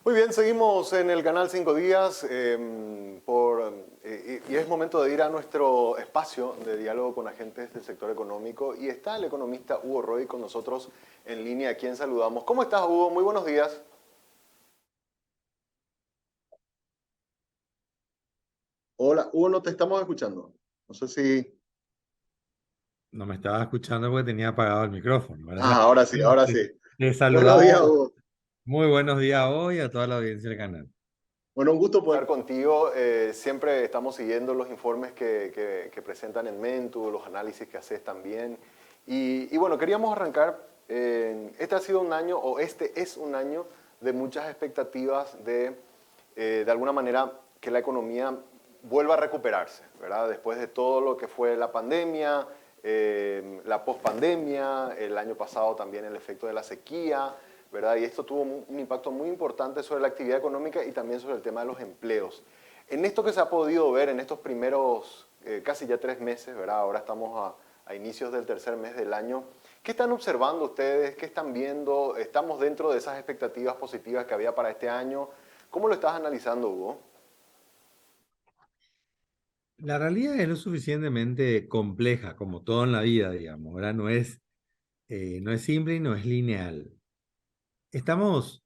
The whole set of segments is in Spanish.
Muy bien, seguimos en el canal 5 días y es momento de ir a nuestro espacio de diálogo con agentes del sector económico y está el economista Hugo Roy con nosotros en línea, a quien saludamos. ¿Cómo estás, Hugo? Muy buenos días. Hola, Hugo, no te estamos escuchando. No sé si... No me estaba escuchando porque tenía apagado el micrófono, Ah, ¿verdad? ahora sí, ahora sí. Te Buenos días, saludamos. Hugo. Muy buenos días hoy a toda la audiencia del canal. Bueno, un gusto poder estar contigo. Siempre estamos siguiendo los informes que presentan en Mentu, los análisis que haces también. Y bueno, queríamos arrancar. Este ha sido un año, o este es un año de muchas expectativas de alguna manera, que la economía vuelva a recuperarse, ¿verdad? Después de todo lo que fue la pandemia, la pospandemia, el año pasado también el efecto de la sequía, ¿verdad? Y esto tuvo un impacto muy importante sobre la actividad económica y también sobre el tema de los empleos. En esto que se ha podido ver en estos primeros casi ya 3 meses, ¿verdad? Ahora estamos a inicios del tercer mes del año. ¿Qué están observando ustedes? ¿Qué están viendo? ¿Estamos dentro de esas expectativas positivas que había para este año? ¿Cómo lo estás analizando, Hugo? La realidad es lo suficientemente compleja, como todo en la vida, digamos, ¿verdad? No es simple y no es lineal. Estamos,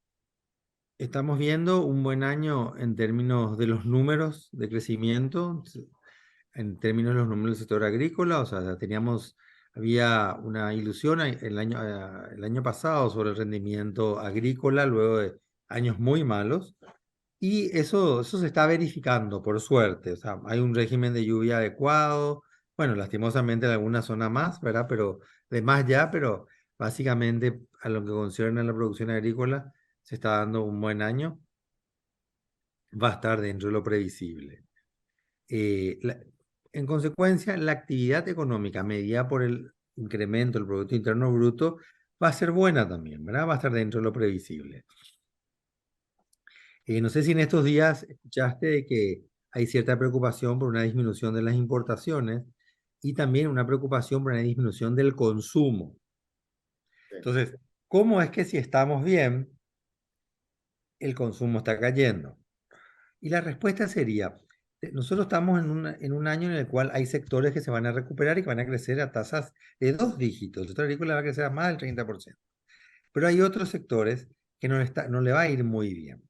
estamos viendo un buen año en términos de los números de crecimiento, en términos de los números del sector agrícola, o sea, había una ilusión el año pasado sobre el rendimiento agrícola, luego de años muy malos, y eso se está verificando, por suerte, o sea, hay un régimen de lluvia adecuado, bueno, lastimosamente en alguna zona más, ¿verdad? Pero de más ya, pero básicamente a lo que concierne a la producción agrícola, se está dando un buen año, va a estar dentro de lo previsible. Eh, la- en consecuencia, la actividad económica medida por el incremento del Producto Interno Bruto va a ser buena también, ¿verdad? Va a estar dentro de lo previsible. No sé si en estos días escuchaste de que hay cierta preocupación por una disminución de las importaciones y también una preocupación por una disminución del consumo. Sí. Entonces, ¿cómo es que si estamos bien, el consumo está cayendo? Y la respuesta sería, nosotros estamos en un año en el cual hay sectores que se van a recuperar y que van a crecer a tasas de 2 dígitos. El sector agrícola va a crecer a más del 30%. Pero hay otros sectores que no le va a ir muy bien.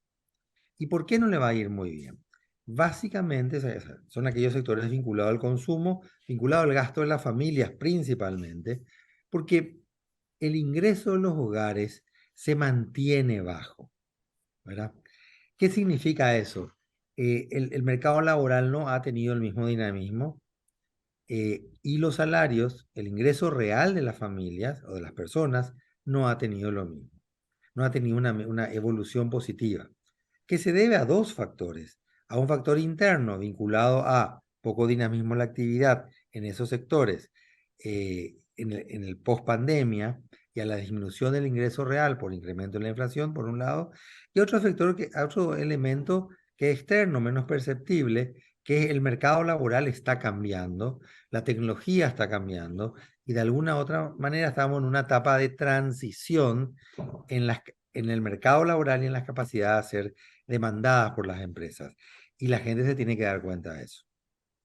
¿Y por qué no le va a ir muy bien? Básicamente son aquellos sectores vinculados al consumo, vinculados al gasto de las familias principalmente, porque el ingreso de los hogares se mantiene bajo, ¿verdad? ¿Qué significa eso? El mercado laboral no ha tenido el mismo dinamismo y los salarios, el ingreso real de las familias o de las personas no ha tenido lo mismo, no ha tenido una evolución positiva, que se debe a dos factores. A un factor interno vinculado a poco dinamismo en la actividad en esos sectores en el post-pandemia y a la disminución del ingreso real por incremento en la inflación, por un lado, y otro elemento que es externo, menos perceptible, que es el mercado laboral está cambiando, la tecnología está cambiando, y de alguna u otra manera estamos en una etapa de transición en el mercado laboral y en las capacidades de ser demandadas por las empresas. Y la gente se tiene que dar cuenta de eso.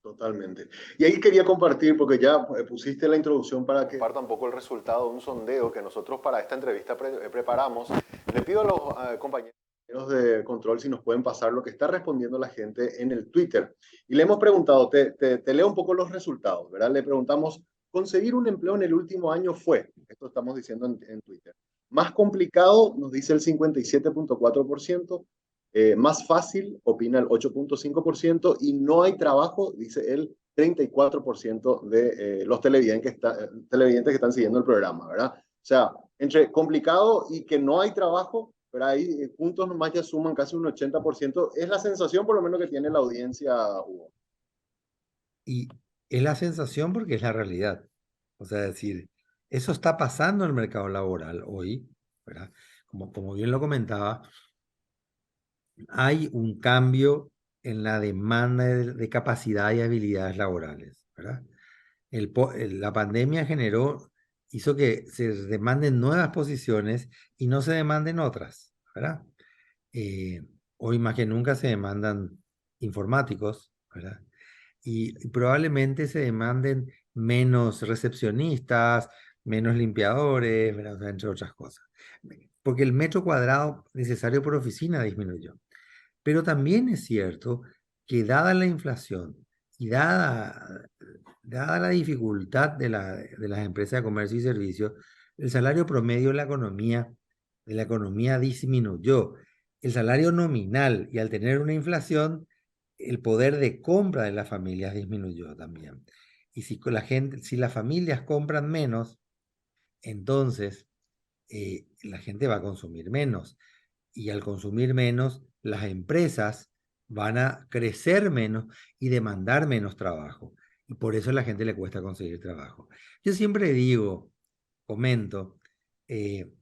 Totalmente. Y ahí quería compartir, porque ya pusiste la introducción para que comparta un poco el resultado de un sondeo que nosotros para esta entrevista preparamos. Le pido a los compañeros de control si nos pueden pasar lo que está respondiendo la gente en el Twitter. Y le hemos preguntado, te leo un poco los resultados, ¿verdad? Le preguntamos, conseguir un empleo en el último año fue, esto estamos diciendo en Twitter, más complicado, nos dice el 57.4%, más fácil, opina el 8.5%, y no hay trabajo, dice el 34% de los televidentes que están siguiendo el programa, ¿verdad? O sea, entre complicado y que no hay trabajo, pero ahí puntos nomás ya suman casi un 80%. Es la sensación por lo menos que tiene la audiencia, Hugo. Y es la sensación porque es la realidad. O sea, decir, eso está pasando en el mercado laboral hoy, ¿verdad? Como bien lo comentaba, hay un cambio en la demanda de capacidad y habilidades laborales, ¿verdad? La pandemia hizo que se demanden nuevas posiciones y no se demanden otras, ¿verdad? Eh, Hoy más que nunca se demandan informáticos, ¿verdad? Y probablemente se demanden menos recepcionistas, menos limpiadores, ¿verdad? O sea, entre otras cosas. Porque el metro cuadrado necesario por oficina disminuyó. Pero también es cierto que dada la inflación y dada la dificultad de las empresas de comercio y servicios, el salario promedio de la economía disminuyó. El salario nominal y al tener una inflación, el poder de compra de las familias disminuyó también. Y si las familias compran menos, entonces la gente va a consumir menos y al consumir menos, las empresas van a crecer menos y demandar menos trabajo. Y por eso a la gente le cuesta conseguir trabajo. Yo siempre digo, comento, eh,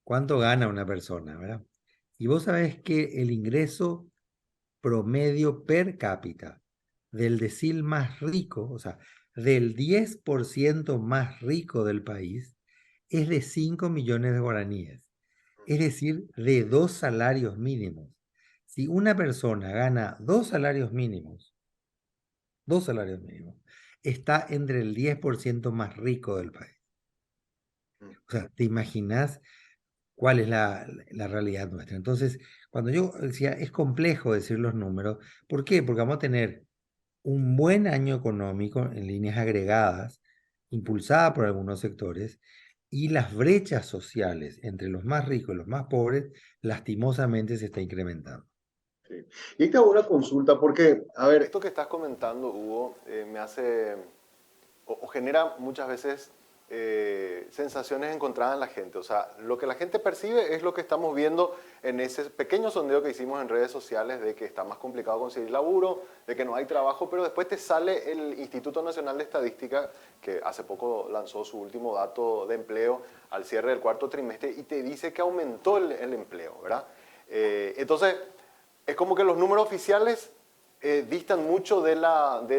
cuánto gana una persona, ¿verdad? Y vos sabés que el ingreso promedio per cápita del decil más rico, o sea, del 10% más rico del país, es de 5 millones de guaraníes, es decir, de 2 salarios mínimos. Si una persona gana 2 salarios mínimos, está entre el 10% más rico del país. O sea, ¿te imaginas cuál es la realidad nuestra? Entonces, cuando yo decía, es complejo decir los números, ¿por qué? Porque vamos a tener un buen año económico en líneas agregadas, impulsada por algunos sectores, y las brechas sociales entre los más ricos y los más pobres, lastimosamente se está incrementando. Sí. Y esta es una consulta porque, a ver, Esto que estás comentando, Hugo, me hace o genera muchas veces sensaciones encontradas en la gente. O sea, lo que la gente percibe es lo que estamos viendo en ese pequeño sondeo que hicimos en redes sociales de que está más complicado conseguir laburo, de que no hay trabajo, pero después te sale el Instituto Nacional de Estadística, que hace poco lanzó su último dato de empleo al cierre del cuarto trimestre y te dice que aumentó el empleo, ¿verdad? Entonces, es como que los números oficiales distan mucho de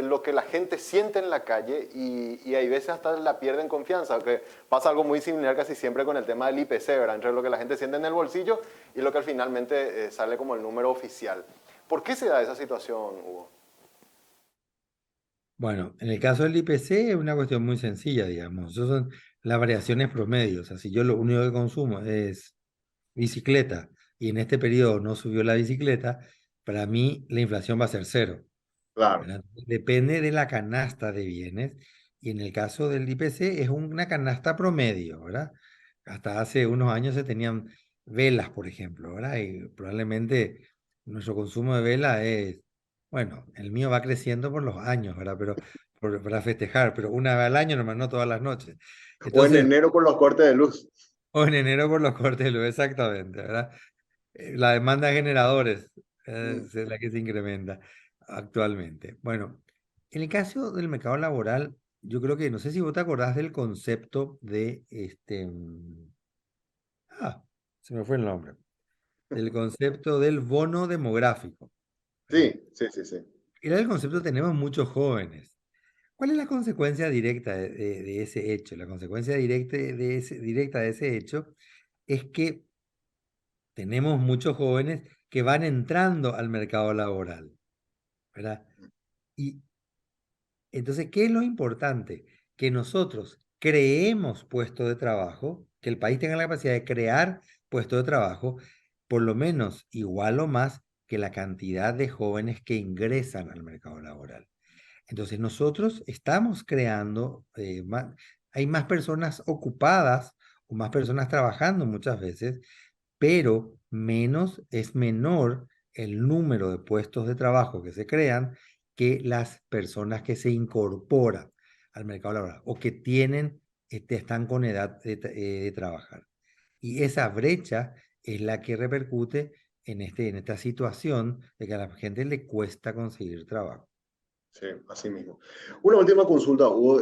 lo que la gente siente en la calle y hay veces hasta la pierden confianza, que pasa algo muy similar casi siempre con el tema del IPC, ¿verdad? Entre lo que la gente siente en el bolsillo y lo que finalmente sale como el número oficial. ¿Por qué se da esa situación, Hugo? Bueno, en el caso del IPC es una cuestión muy sencilla, digamos. Esas son las variaciones promedios. O sea, si yo lo único que consumo es bicicleta y en este periodo no subió la bicicleta, para mí la inflación va a ser cero. claro, ¿Verdad? Depende de la canasta de bienes y en el caso del IPC es una canasta promedio, ¿verdad? Hasta hace unos años se tenían velas, por ejemplo, ¿verdad? Y probablemente nuestro consumo de vela es, bueno, el mío va creciendo por los años, ¿verdad? Pero para festejar, pero una vez al año, nomás no todas las noches. o en Entonces, enero por los cortes de luz. o en enero por los cortes de luz, exactamente, ¿verdad? La demanda de generadores Mm, es la que se incrementa actualmente. Bueno, en el caso del mercado laboral, yo creo que, no sé si vos te acordás del concepto de se me fue el nombre, del concepto del bono demográfico, ¿verdad? sí, sí, sí, sí. Era el concepto, tenemos muchos jóvenes. ¿Cuál es la consecuencia directa de ese hecho? La consecuencia directa de ese hecho es que tenemos muchos jóvenes que van entrando al mercado laboral, ¿verdad? Y entonces, ¿qué es lo importante? Que nosotros creemos puestos de trabajo, que el país tenga la capacidad de crear puestos de trabajo, por lo menos igual o más que la cantidad de jóvenes que ingresan al mercado laboral. Entonces, nosotros estamos creando, hay más personas ocupadas o más personas trabajando muchas veces, pero es menor el número de puestos de trabajo que se crean que las personas que se incorporan al mercado laboral o que están con edad de trabajar. Y esa brecha es la que repercute en esta situación de que a la gente le cuesta conseguir trabajo. Sí, así mismo. Una última consulta, Hugo.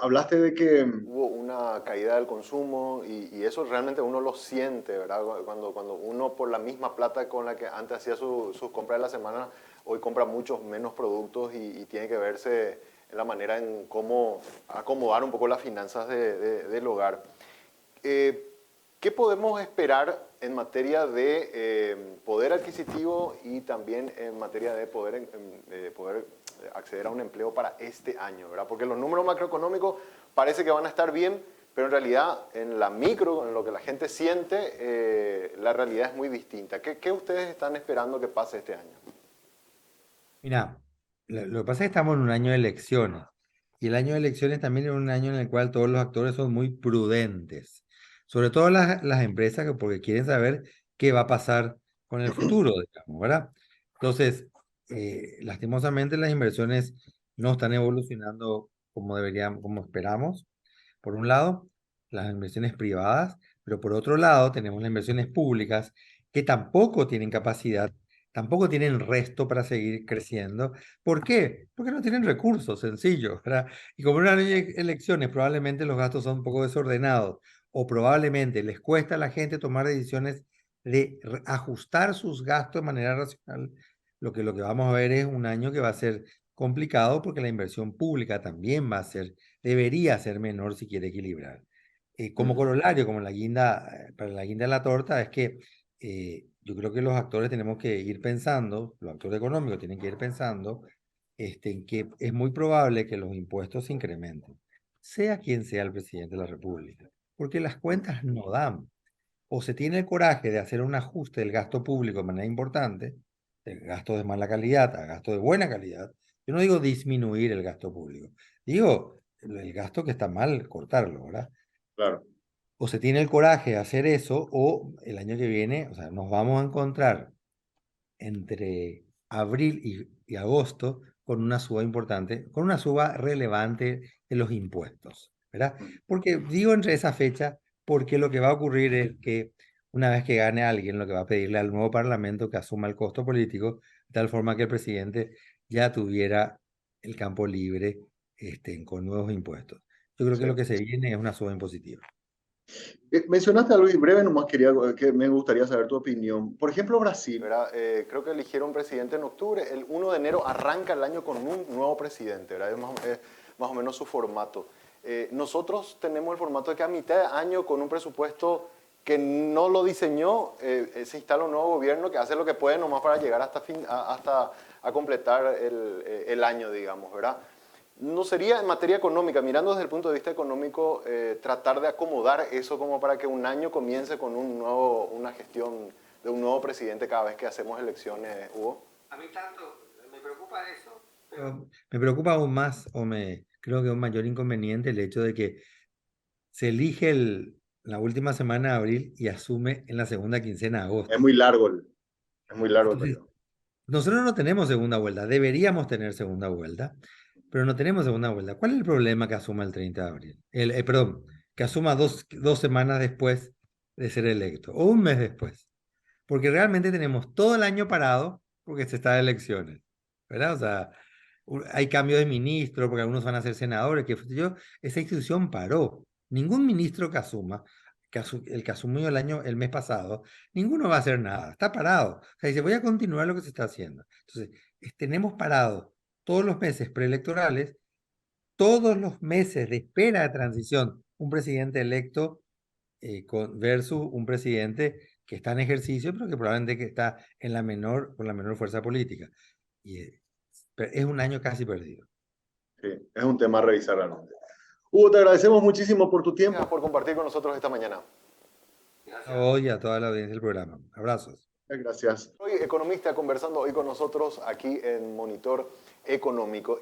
Hablaste de que, Hubo una caída del consumo y eso realmente uno lo siente, ¿verdad? Cuando uno por la misma plata con la que antes hacía sus compras de la semana, hoy compra muchos menos productos y tiene que verse en la manera en cómo acomodar un poco las finanzas del hogar. Eh, ¿Qué podemos esperar en materia de poder adquisitivo y también en materia de poder acceder a un empleo para este año, ¿verdad? Porque los números macroeconómicos parece que van a estar bien, pero en realidad en la micro, en lo que la gente siente, la realidad es muy distinta. ¿Qué ustedes están esperando que pase este año? Mira, lo que pasa es que estamos en un año de elecciones. Y el año de elecciones también es un año en el cual todos los actores son muy prudentes. Sobre todo las empresas, porque quieren saber qué va a pasar con el futuro, digamos, ¿verdad? Entonces, lastimosamente las inversiones no están evolucionando como deberían, como esperamos. Por un lado, las inversiones privadas, pero por otro lado tenemos las inversiones públicas que tampoco tienen capacidad, tampoco tienen resto para seguir creciendo. ¿Por qué? Porque no tienen recursos, sencillo, ¿verdad? Y como en una elecciones probablemente los gastos son un poco desordenados o probablemente les cuesta a la gente tomar decisiones de ajustar sus gastos de manera racional, lo que vamos a ver es un año que va a ser complicado porque la inversión pública también va a ser, debería ser menor si quiere equilibrar. Como corolario, como la guinda, para la guinda de la torta, es que yo creo que los actores tenemos que ir pensando, los actores económicos tienen que ir pensando en que es muy probable que los impuestos se incrementen, sea quien sea el presidente de la República, porque las cuentas no dan. O se tiene el coraje de hacer un ajuste del gasto público de manera importante, de gasto de mala calidad a gasto de buena calidad. Yo no digo disminuir el gasto público, digo el gasto que está mal, cortarlo, ¿verdad? Claro. O se tiene el coraje de hacer eso, o el año que viene, o sea, nos vamos a encontrar entre abril y agosto con una suba importante, con una suba relevante de los impuestos, ¿verdad? Porque digo entre esa fecha, porque lo que va a ocurrir es que una vez que gane alguien, lo que va a pedirle al nuevo Parlamento que asuma el costo político, de tal forma que el presidente ya tuviera el campo libre con nuevos impuestos. Yo creo Sí. que lo que se viene es una suba impositiva. Mencionaste algo y breve, nomás quería que me gustaría saber tu opinión. Por ejemplo, Brasil. ¿Verdad? Creo que eligieron presidente en octubre. El 1 de enero arranca el año con un nuevo presidente, ¿verdad? Es más o menos su formato. Nosotros tenemos el formato de que a mitad de año, con un presupuesto que no lo diseñó, se instala un nuevo gobierno que hace lo que puede nomás para llegar hasta a completar el año, digamos, ¿verdad? ¿No sería en materia económica, mirando desde el punto de vista económico, tratar de acomodar eso como para que un año comience con una gestión de un nuevo presidente cada vez que hacemos elecciones, Hugo? A mí tanto me preocupa eso. Pero me preocupa aún más, creo que un mayor inconveniente el hecho de que se elige la última semana de abril y asume en la segunda quincena de agosto. Es muy largo el Entonces, periodo. nosotros no tenemos segunda vuelta, deberíamos tener segunda vuelta, pero no tenemos segunda vuelta. ¿Cuál es el problema que asuma el 30 de abril? Perdón, que asuma dos semanas después de ser electo, o un mes después. Porque realmente tenemos todo el año parado porque se está de elecciones, ¿verdad? O sea, hay cambios de ministro, porque algunos van a ser senadores, esa institución paró. Ningún ministro que asuma, el que asumió el mes pasado, ninguno va a hacer nada, está parado. O sea, dice, voy a continuar lo que se está haciendo. Entonces, tenemos parado todos los meses preelectorales, todos los meses de espera de transición, un presidente electo versus un presidente que está en ejercicio, pero que probablemente que está con la menor fuerza política. Y es un año casi perdido. Sí, es un tema a revisar realmente. Hugo, te agradecemos muchísimo por tu tiempo. Gracias por compartir con nosotros esta mañana. Gracias. Hoy a toda la audiencia del programa. Abrazos. Gracias. Soy economista conversando hoy con nosotros aquí en Monitor Económico.